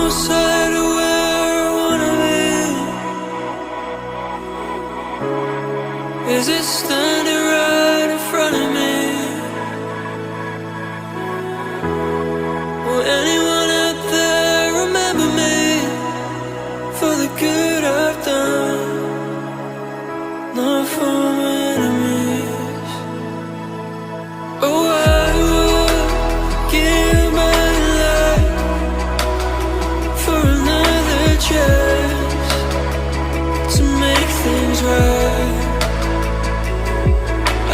closer to where I wanna be? Is it standing right in front of me? Will anyone out there remember me for the good I've done? Not for my enemies. Oh, I would give my life for another chance to make things right.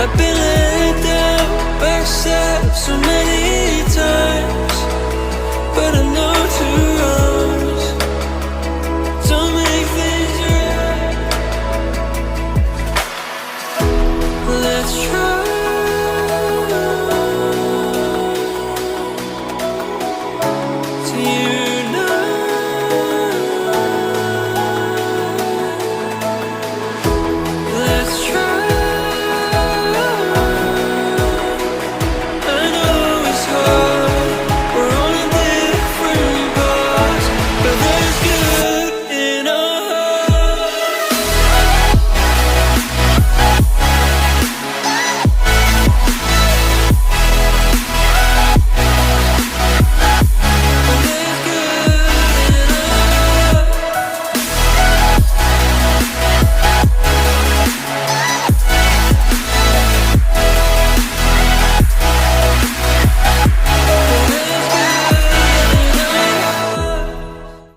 I've been let down by sad so many